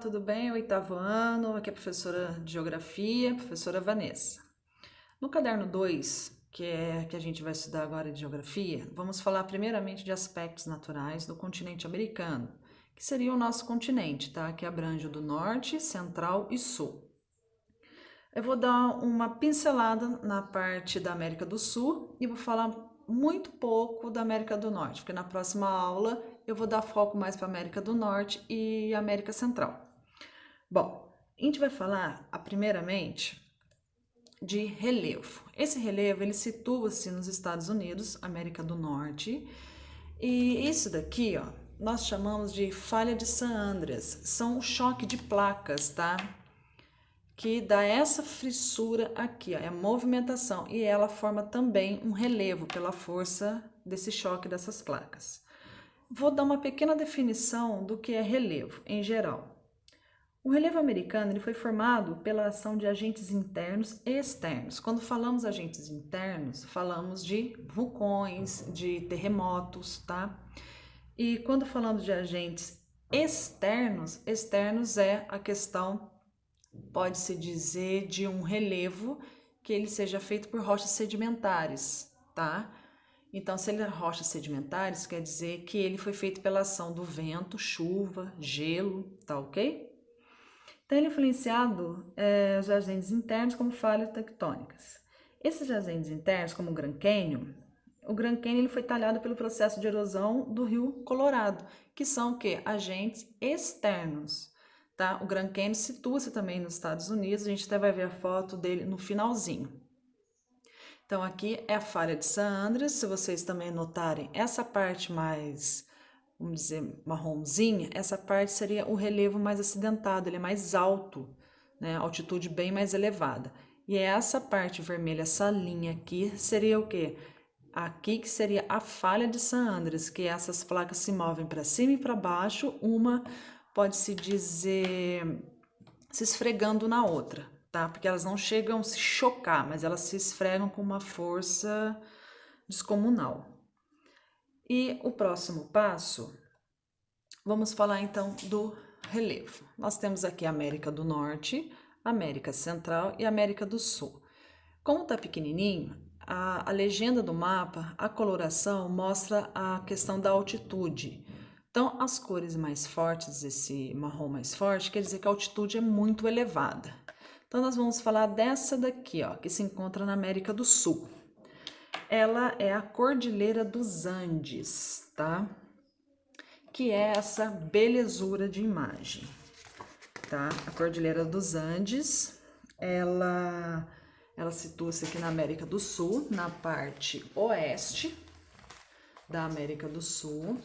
tudo bem? Oitavo ano, aqui é a professora de Geografia, professora Vanessa. No caderno 2, que a gente vai estudar agora de Geografia, vamos falar primeiramente de aspectos naturais do continente americano, que seria o nosso continente, tá? Que abrange o do Norte, Central e Sul. Eu vou dar uma pincelada na parte da América do Sul e vou falar muito pouco da América do Norte, porque na próxima aula eu vou dar foco mais para a América do Norte e América Central. Bom, a gente vai falar, primeiramente, de relevo. Esse relevo, ele situa-se nos Estados Unidos, América do Norte, e isso daqui, ó, nós chamamos de falha de San Andreas, são um choque de placas, tá? Que dá essa fissura aqui, ó, é a movimentação, e ela forma também um relevo pela força desse choque dessas placas. Vou dar uma pequena definição do que é relevo em geral. O relevo americano ele foi formado pela ação de agentes internos e externos. Quando falamos agentes internos, falamos de vulcões, de terremotos, tá? E quando falamos de agentes externos, externos é a questão, pode-se dizer, de um relevo que ele seja feito por rochas sedimentares, tá? Então, se ele é rochas sedimentares, quer dizer que ele foi feito pela ação do vento, chuva, gelo, tá ok? Então, ele é influenciado os agentes internos como falhas tectônicas. Esses agentes internos, como o Grand Canyon, ele foi talhado pelo processo de erosão do rio Colorado, que são o quê? Agentes externos. Tá? O Grand Canyon situa-se também nos Estados Unidos, a gente até vai ver a foto dele no finalzinho. Então, aqui é a falha de San Andreas, se vocês também notarem, essa parte mais, vamos dizer, marronzinha, essa parte seria o relevo mais acidentado, ele é mais alto, né? Altitude bem mais elevada. E essa parte vermelha, essa linha aqui, seria o quê? Aqui que seria a falha de San Andreas, que essas placas se movem para cima e para baixo, uma pode-se dizer se esfregando na outra, tá? Porque elas não chegam a se chocar, mas elas se esfregam com uma força descomunal. E o próximo passo, vamos falar então do relevo. Nós temos aqui a América do Norte, América Central e América do Sul. Como tá pequenininho, a legenda do mapa, a coloração mostra a questão da altitude. Então, as cores mais fortes, esse marrom mais forte, quer dizer que a altitude é muito elevada. Então, nós vamos falar dessa daqui, ó, que se encontra na América do Sul. Ela é a Cordilheira dos Andes, tá? Que é essa belezura de imagem, tá? A Cordilheira dos Andes, ela situa-se aqui na América do Sul, na parte oeste da América do Sul,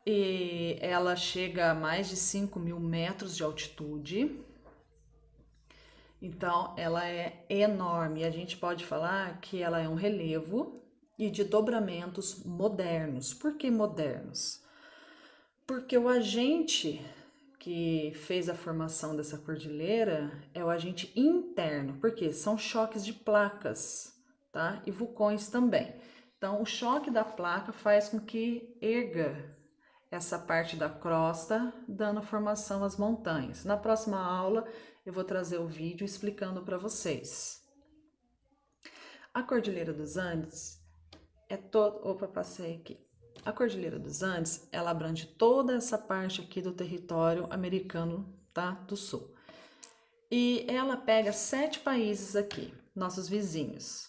e ela chega a mais de 5.000 metros de altitude. Então, ela é enorme. A gente pode falar que ela é um relevo e de dobramentos modernos. Por que modernos? Porque o agente que fez a formação dessa cordilheira é o agente interno, porque são choques de placas, tá? E vulcões também. Então, o choque da placa faz com que erga essa parte da crosta, dando formação às montanhas. Na próxima aula, eu vou trazer o vídeo explicando para vocês. A Cordilheira dos Andes é todo... Opa, passei aqui. A Cordilheira dos Andes, ela abrange toda essa parte aqui do território americano, tá? Do sul. E ela pega 7 países aqui, nossos vizinhos.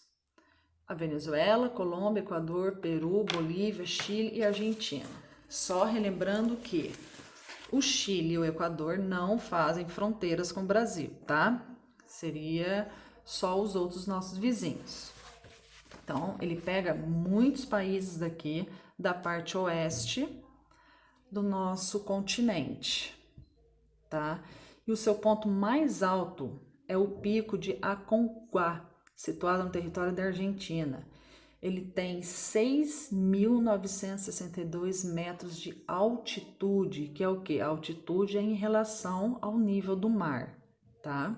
A Venezuela, Colômbia, Equador, Peru, Bolívia, Chile e Argentina. Só relembrando que o Chile e o Equador não fazem fronteiras com o Brasil, tá? Seria só os outros nossos vizinhos. Então, ele pega muitos países daqui da parte oeste do nosso continente, tá? E o seu ponto mais alto é o Pico de Aconcagua, situado no território da Argentina. Ele tem 6.962 metros de altitude, que é o quê? A altitude é em relação ao nível do mar, tá?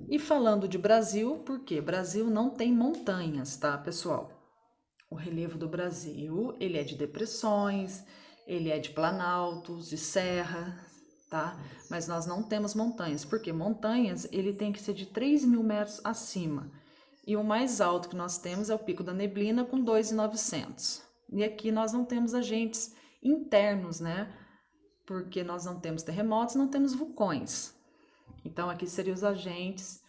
E falando de Brasil, por quê? Brasil não tem montanhas, tá, pessoal? O relevo do Brasil, ele é de depressões, ele é de planaltos, de serras, tá? Mas nós não temos montanhas, porque montanhas ele tem que ser de 3.000 metros acima. E o mais alto que nós temos é o Pico da Neblina com 2.900. E aqui nós não temos agentes internos, né? Porque nós não temos terremotos, não temos vulcões. Então aqui seriam os agentes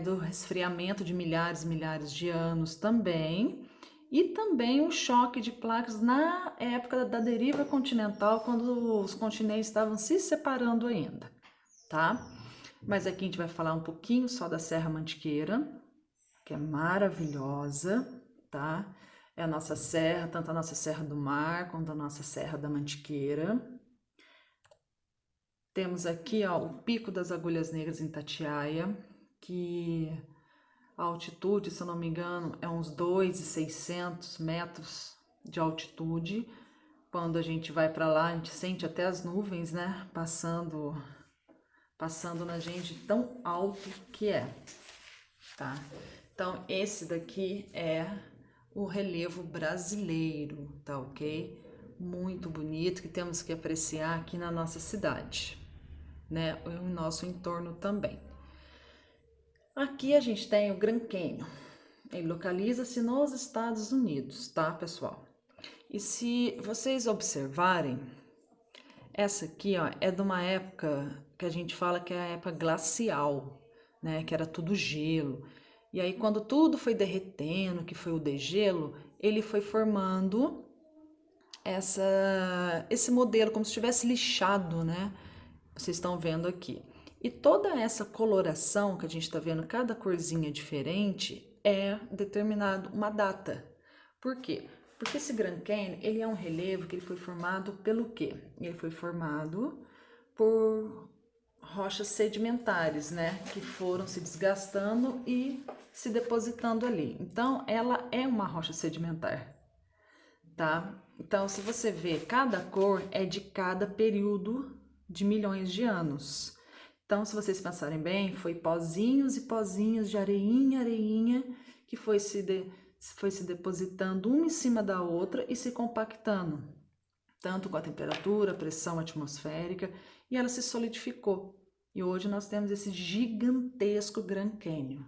do resfriamento de milhares e milhares de anos também. E também o choque de placas na época da deriva continental, quando os continentes estavam se separando ainda, tá? Mas aqui a gente vai falar um pouquinho só da Serra Mantiqueira, que é maravilhosa, tá? É a nossa serra, tanto a nossa Serra do Mar quanto a nossa Serra da Mantiqueira. Temos aqui, ó, o Pico das Agulhas Negras em Itatiaia, que a altitude, se eu não me engano, é uns 2.600 metros de altitude. Quando a gente vai para lá, a gente sente até as nuvens, né, passando na gente, tão alto que é, tá? Então, esse daqui é o relevo brasileiro, tá ok? Muito bonito, que temos que apreciar aqui na nossa cidade, né? E o nosso entorno também. Aqui a gente tem o Grand Canyon. Ele localiza-se nos Estados Unidos, tá, pessoal? E se vocês observarem, essa aqui, ó, é de uma época que a gente fala que é a época glacial, né? Que era tudo gelo. E aí, quando tudo foi derretendo, que foi o degelo, ele foi formando esse modelo, como se tivesse lixado, né? Vocês estão vendo aqui. E toda essa coloração que a gente está vendo, cada corzinha diferente, é determinado uma data. Por quê? Porque esse Grand Canyon, ele é um relevo que ele foi formado pelo quê? Ele foi formado por rochas sedimentares, né? Que foram se desgastando e se depositando ali. Então, ela é uma rocha sedimentar, tá? Então, se você vê, cada cor é de cada período de milhões de anos. Então, se vocês pensarem bem, foi pozinhos e pozinhos de areinha, areinha, que foi se depositando uma em cima da outra e se compactando, tanto com a temperatura, a pressão atmosférica, e ela se solidificou. E hoje nós temos esse gigantesco Grand Canyon,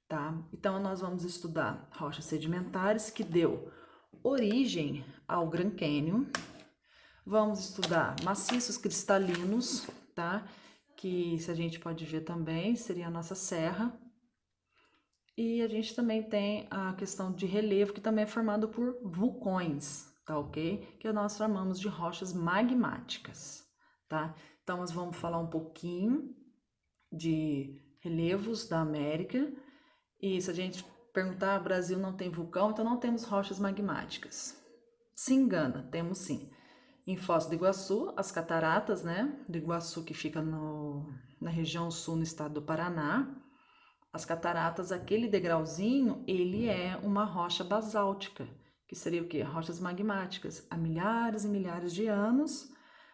tá? Então, nós vamos estudar rochas sedimentares que deu origem ao Grand Canyon. Vamos estudar maciços cristalinos, tá? Que, se a gente pode ver também, seria a nossa serra. E a gente também tem a questão de relevo, que também é formado por vulcões, tá ok? Que nós chamamos de rochas magmáticas, tá? Então, nós vamos falar um pouquinho de relevos da América. E se a gente perguntar, Brasil não tem vulcão, então não temos rochas magmáticas. Se engana, temos sim. Em Foz do Iguaçu, as cataratas, né, do Iguaçu, que fica na região sul, no estado do Paraná. As cataratas, aquele degrauzinho, ele é uma rocha basáltica, que seria o quê? Rochas magmáticas. Há milhares e milhares de anos,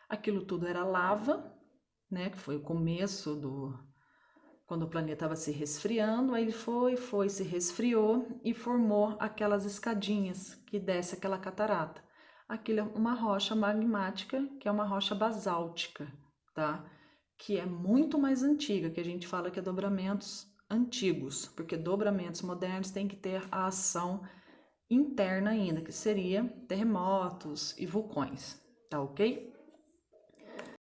aquilo tudo era lava, né, que foi o começo quando o planeta estava se resfriando, aí ele foi, se resfriou e formou aquelas escadinhas que desce aquela catarata. Aquilo é uma rocha magmática, que é uma rocha basáltica, tá? Que é muito mais antiga, que a gente fala que é dobramentos antigos, porque dobramentos modernos têm que ter a ação interna ainda, que seria terremotos e vulcões, tá ok?